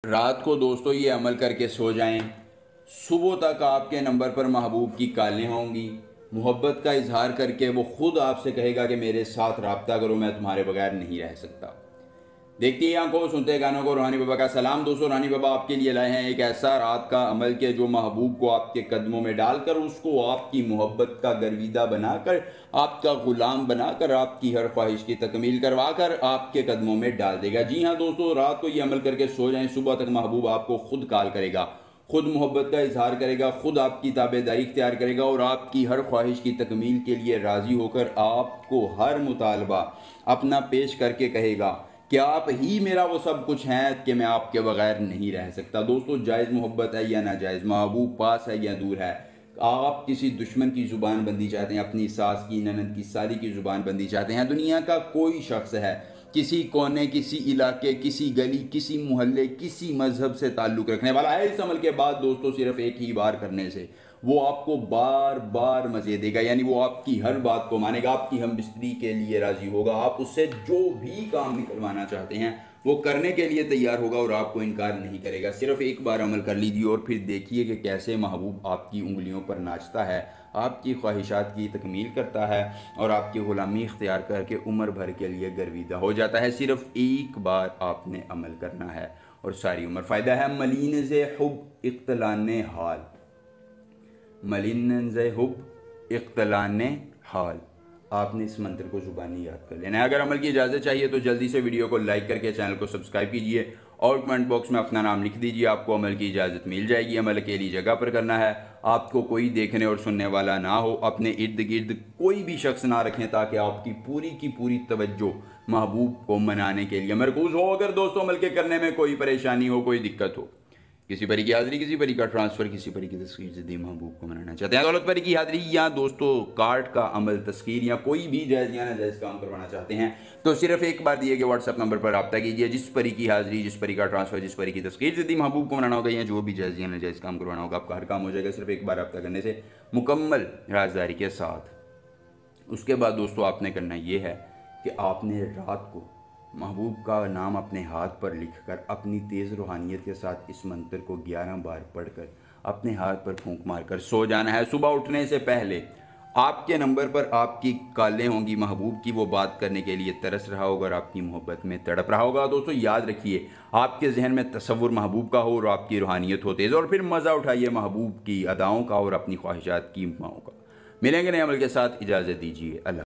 रात को दोस्तों ये अमल करके सो जाएं। सुबह तक आपके नंबर पर महबूब की कॉलें होंगी। मोहब्बत का इजहार करके वो खुद आपसे कहेगा कि मेरे साथ रब्ता करो, मैं तुम्हारे बगैर नहीं रह सकता। देखती है आंखों, सुनते गानों को। रूहानी बाबा का सलाम। दोस्तों, रूहानी बाबा आपके लिए लाए हैं एक ऐसा रात का अमल के जो महबूब को आपके कदमों में डालकर, उसको आपकी मोहब्बत का गर्विदा बनाकर, आपका गुलाम बनाकर, आपकी हर ख्वाहिश की तकमील करवा कर आपके कदमों में डाल देगा। जी हाँ दोस्तों, रात को ये अमल करके सो जाएं। सुबह तक महबूब आपको खुद कॉल करेगा, खुद मोहब्बत का इजहार करेगा, खुद आपकी ताबेदारी इख्तियार करेगा और आपकी हर ख्वाहिश की तकमील के लिए राज़ी होकर आपको हर मुतालबा अपना पेश करके कहेगा कि आप ही मेरा वो सब कुछ हैं कि मैं आपके बगैर नहीं रह सकता। दोस्तों, जायज़ मोहब्बत है या नाजायज़, महबूब पास है या दूर है, आप किसी दुश्मन की ज़ुबान बंदी चाहते हैं, अपनी सास की, ननद की, साली की ज़ुबान बंदी चाहते हैं, दुनिया का कोई शख्स है, किसी कोने, किसी इलाके, किसी गली, किसी मोहल्ले, किसी मजहब से ताल्लुक़ रखने वाला है, इस अमल के बाद दोस्तों सिर्फ एक ही बार करने से वो आपको बार बार मज़े देगा। यानी वो आपकी हर बात को मानेगा, आपकी हम बिस्तरी के लिए राज़ी होगा, आप उससे जो भी काम निकलवाना चाहते हैं वो करने के लिए तैयार होगा और आपको इनकार नहीं करेगा। सिर्फ एक बार अमल कर लीजिए और फिर देखिए कि कैसे महबूब आपकी उंगलियों पर नाचता है, आपकी ख्वाहिशात की तकमील करता है और आपकी ग़ुलामी इख्तियार करके उम्र भर के लिए गर्विदा हो जाता है। सिर्फ एक बार आपने अमल करना है और सारी उम्र फ़ायदा है। मलीन से हुब इख्तलान हाल, मलिन से हुब इख्तलान हाल, आपने इस मंत्र को ज़ुबानी याद कर लेना है। अगर अमल की इजाज़त चाहिए तो जल्दी से वीडियो को लाइक करके चैनल को सब्सक्राइब कीजिए और कमेंट बॉक्स में अपना नाम लिख दीजिए, आपको अमल की इजाज़त मिल जाएगी। अमल अकेली जगह पर करना है, आपको कोई देखने और सुनने वाला ना हो, अपने इर्द गिर्द कोई भी शख्स ना रखें ताकि आपकी पूरी की पूरी तवज्जो महबूब को मनाने के लिए मरकूज़ हो। अगर दोस्तों अमल के करने में कोई परेशानी हो, कोई दिक्कत हो, किसी परी की हाज़िरी, किसी परी का ट्रांसफ़र, किसी परी की तस्कीर ज़िद्दी महबूब को मनाना चाहते हैं, दौलत परी की हाज़िरी या दोस्तों कार्ड का अमल, तस्कीर या कोई भी जायज़ या नाजायज़ काम करवाना चाहते हैं तो सिर्फ एक बार दिए गए व्हाट्सएप नंबर पर रब्ता कीजिए। जिस परी की हाज़िरी, जिस परी का ट्रांसफ़र, जिस परी की तस्कीर ज़िद्दी महबूब को मनाना होगा या जो भी जायज़ या नाजायज़ काम करवाना होगा, आपका हर काम हो जाएगा सिर्फ एक बार रब्ता करने से, मुकम्मल राज़दारी के साथ। उसके बाद दोस्तों आपने करना ये है कि आपने रात को महबूब का नाम अपने हाथ पर लिखकर अपनी तेज़ रूहानियत के साथ इस मंत्र को 11 बार पढ़कर अपने हाथ पर फूंक मारकर सो जाना है। सुबह उठने से पहले आपके नंबर पर आपकी कॉलें होंगी, महबूब की वो बात करने के लिए तरस रहा होगा और आपकी मोहब्बत में तड़प रहा होगा। दोस्तों याद रखिए, आपके जहन में तसव्वुर महबूब का हो और आपकी रूहानियत हो तेज़, और फिर मज़ा उठाइए महबूब की अदाओं का और अपनी ख्वाहिशात की माओं का। मिलेंगे नए अमल के साथ, इजाज़त दीजिए। अल्लाह।